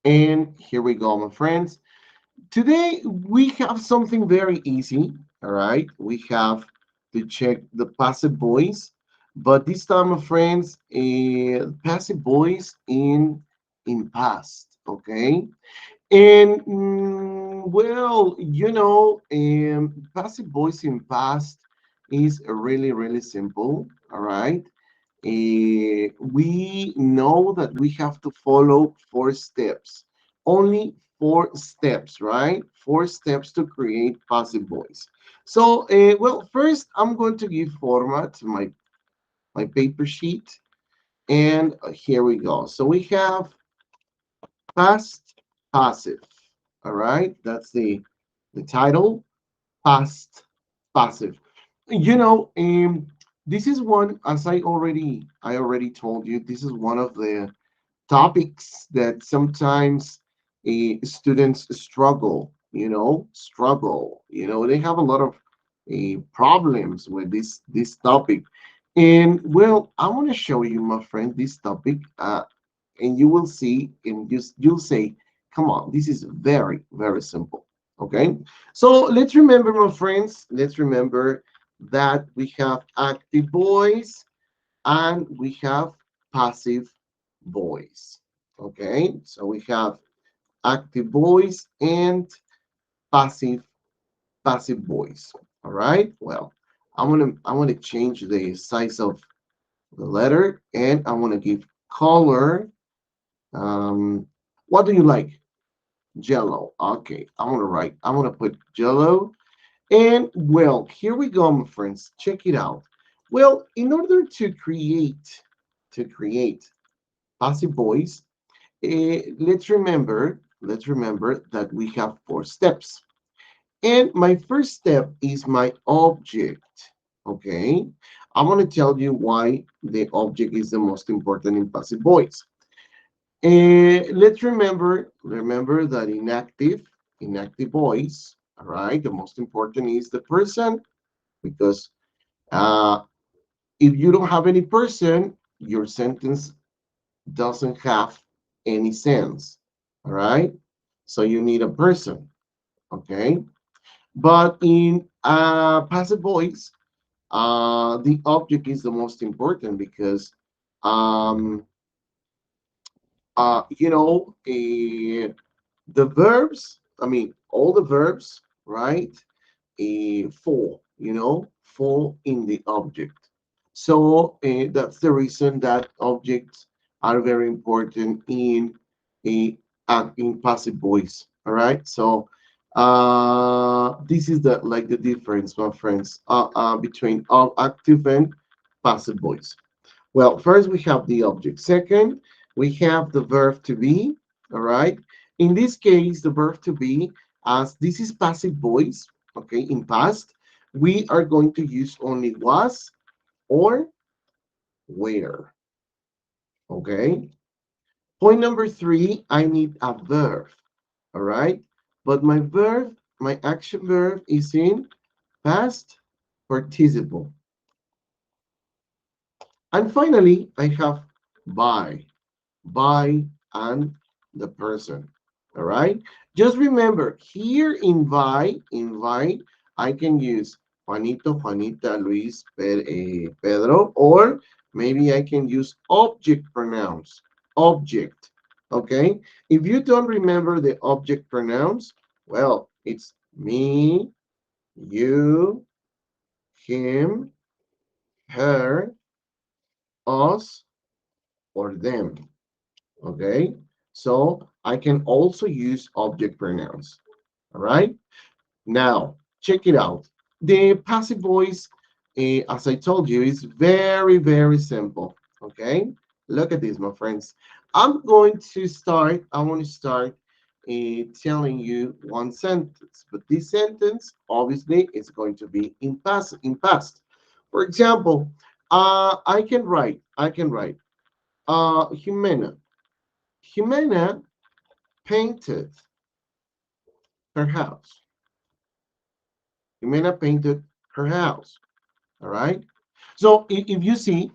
And here we go, my friends. Today we have something very easy. All right, we have to check the passive voice, but this time, my friends, passive voice in past. Okay, and well, passive voice in past is really simple. All right. We know that we have to follow 4 steps. Only 4 steps, right? 4 steps to create passive voice. So, well, first I'm going to give format to my paper sheet, and here we go. So we have past, passive. All right, that's the title. Past, passive. You know, this is one, as I already told you, this is one of the topics that sometimes students struggle. Struggle. They have a lot of problems with this topic. And well, I want to show you, my friend, this topic, and you will see, and you'll say, "Come on, this is very simple." Okay, so let's remember, my friends. Let's remember that we have active voice and we have passive voice. Okay, so we have active voice and passive passive voice. All right. Well, I want to change the size of the letter, and I want to give color. Um, what do you like? Jello. Okay, I want to put jello. And well, here we go, my friends. Check it out. Well, in order to create passive voice, let's remember that we have 4 steps. And my first step is my object. Okay. I want to tell you why the object is the most important in passive voice. Let's remember that inactive voice, all right, the most important is the person, because uh, if you don't have any person, your sentence doesn't have any sense. All right. So you need a person. Okay. But in passive voice, the object is the most important because, um, the verbs, I mean, all the verbs, right? Fall in the object. So that's the reason that objects are very important a in passive voice. All right. So this is the difference, my friends, between active and passive voice. Well, first we have the object. Second, we have the verb to be. All right. In this case, the verb to be, as this is passive voice, okay, in past, we are going to use only was or were. Okay. Point number 3, I need a verb. All right. But my action verb is in past participle. And finally, I have by. By and the person. All right. Just remember here invite, I can use Juanito, Juanita, Luis, Pedro, or maybe I can use object pronouns. Object. Okay. If you don't remember the object pronouns, well, it's me, you, him, her, us, or them. Okay, so I can also use object pronouns. All right, now check it out. The passive voice, as I told you, is very simple. Okay, look at this, my friends. I want to start telling you one sentence, but this sentence obviously is going to be in past. For example, I can write Jimena painted her house. Jimena painted her house. All right. So if you see,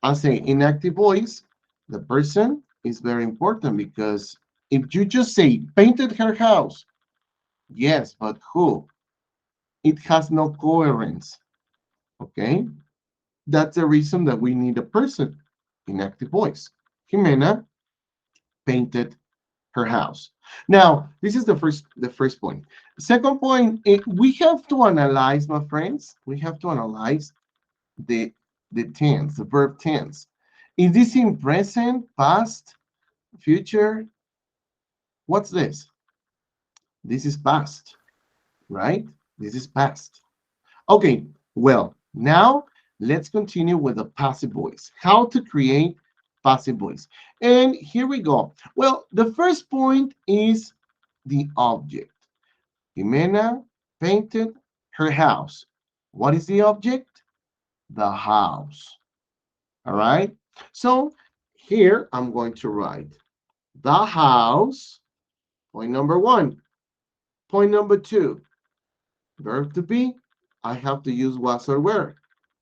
I say inactive voice, the person. is very important because if you just say painted her house, yes, but who? It has no coherence. Okay? That's the reason that we need a person in active voice. Jimena painted her house. Now, this is the first point. Second point, we have to analyze, my friends. We have to analyze the the tense, the verb tense. Is this in present, past, future? What's this? This is past, right? This is past. Okay, well, now let's continue with the passive voice. How to create passive voice. And here we go. Well, the first point is the object. Jimena painted her house. What is the object? The house. All right. So here I'm going to write the house, point number one. Point number two, verb to be, I have to use was or were.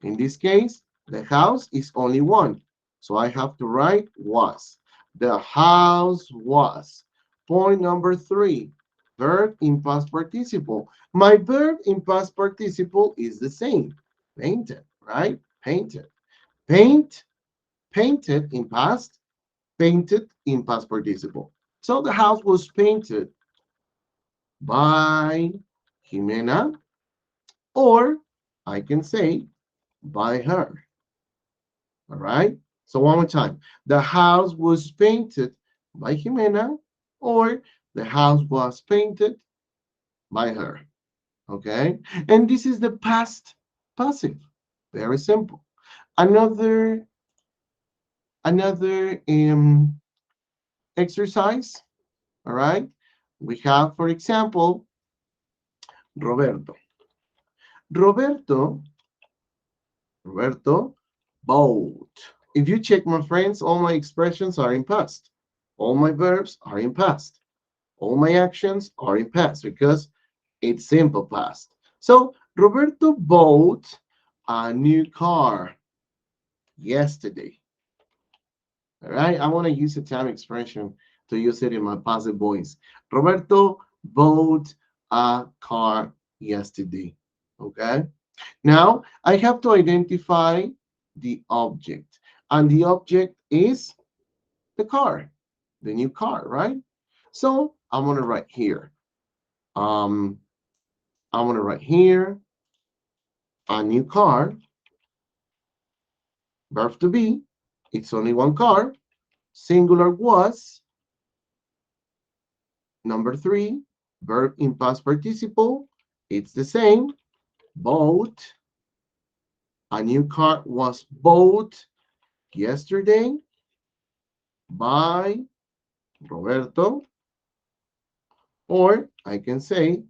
In this case, the house is only one. So I have to write was. The house was. Point number three, verb in past participle. My verb in past participle is the same. Painted, right? Painted. Paint, painted in past, painted in past participle. So the house was painted by Jimena, or I can say by her. All right. So one more time. The house was painted by Jimena, or the house was painted by her. Okay. And this is the past passive. Very simple. Another exercise. All right. We have, for example, Roberto. Roberto, Roberto bought. If you check, my friends, all my expressions are in past. All my verbs are in past. All my actions are in past because it's simple past. So Roberto bought a new car yesterday. All right, I want to use a time expression to use it in my passive voice. Roberto bought a car yesterday. Okay. Now I have to identify the object, and the object is the car, the new car, right? So I'm gonna write here. Um, I'm gonna write here a new car, verb to be. It's only one car. Singular was. Number three, verb in past participle. It's the same. Bought. A new car was bought yesterday by Roberto, or I can say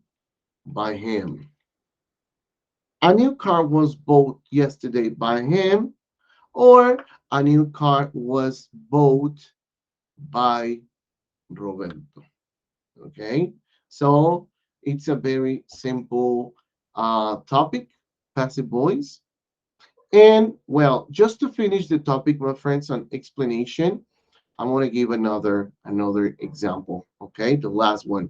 by him. A new car was bought yesterday by him, or a new car was bought by Roberto. Okay, so it's a very simple topic, passive voice. And well, just to finish the topic, my friends, on explanation, I want to give another example. Okay, the last one.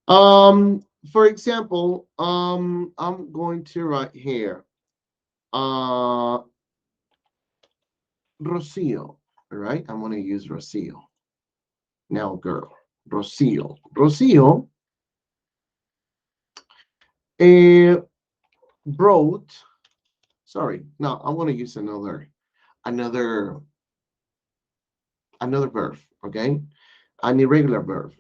For example, I'm going to write here, uh, Rocio. All right, I'm going to use Rocio. Now, girl, Rocio. Rocio uh, brought. Sorry, no, I'm going to use another another verb. Okay, an irregular verb.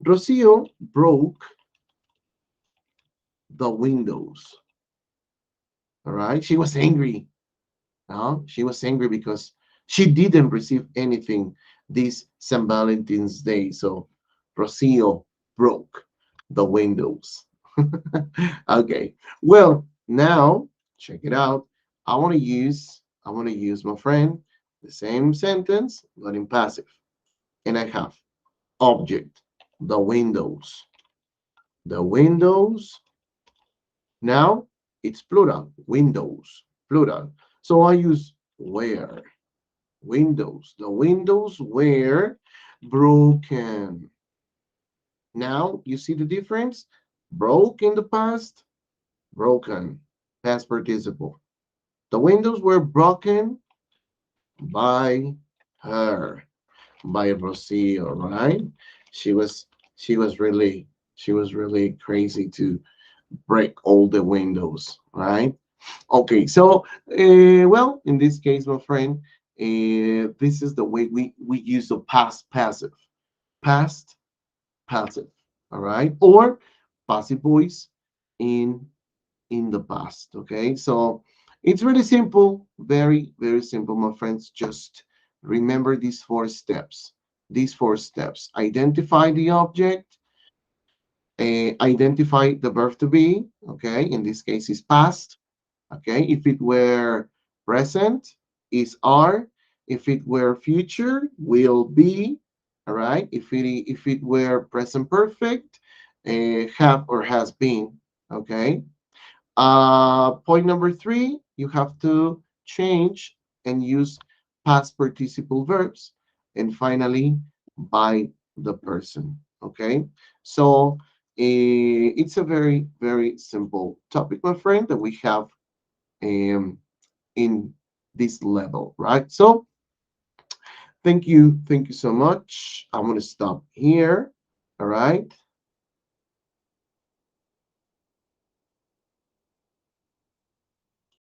Rocio broke the windows. All right, she was angry. She was angry because she didn't receive anything this St. Valentine's Day. So Rocio broke the windows. Okay. Well, now check it out. I want to use my friend the same sentence but in passive. And I have object, the windows. The windows. Now it's plural, windows, plural. So I use where. Windows. The windows were broken. Now, you see the difference? Broke in the past, broken, past participle. The windows were broken by her, by Rocio, right? She was she was really she was really crazy to break all the windows, right? Okay, so well, in this case, my friend, this is the way we use the past passive, past passive, all right, or passive voice in the past. Okay, so it's really simple, very simple, my friends. Just remember these four steps. These four steps: identify the object, identify the verb to be. Okay, in this case, is past. Okay, if it were present, is are. If it were future, will be. All right. If it were present perfect, have or has been. Okay. Point number three, you have to change and use past participle verbs. And finally, by the person. Okay. So it's a very simple topic, my friend, that we have um, in this level, right? So thank you so much. I'm gonna stop here. All right.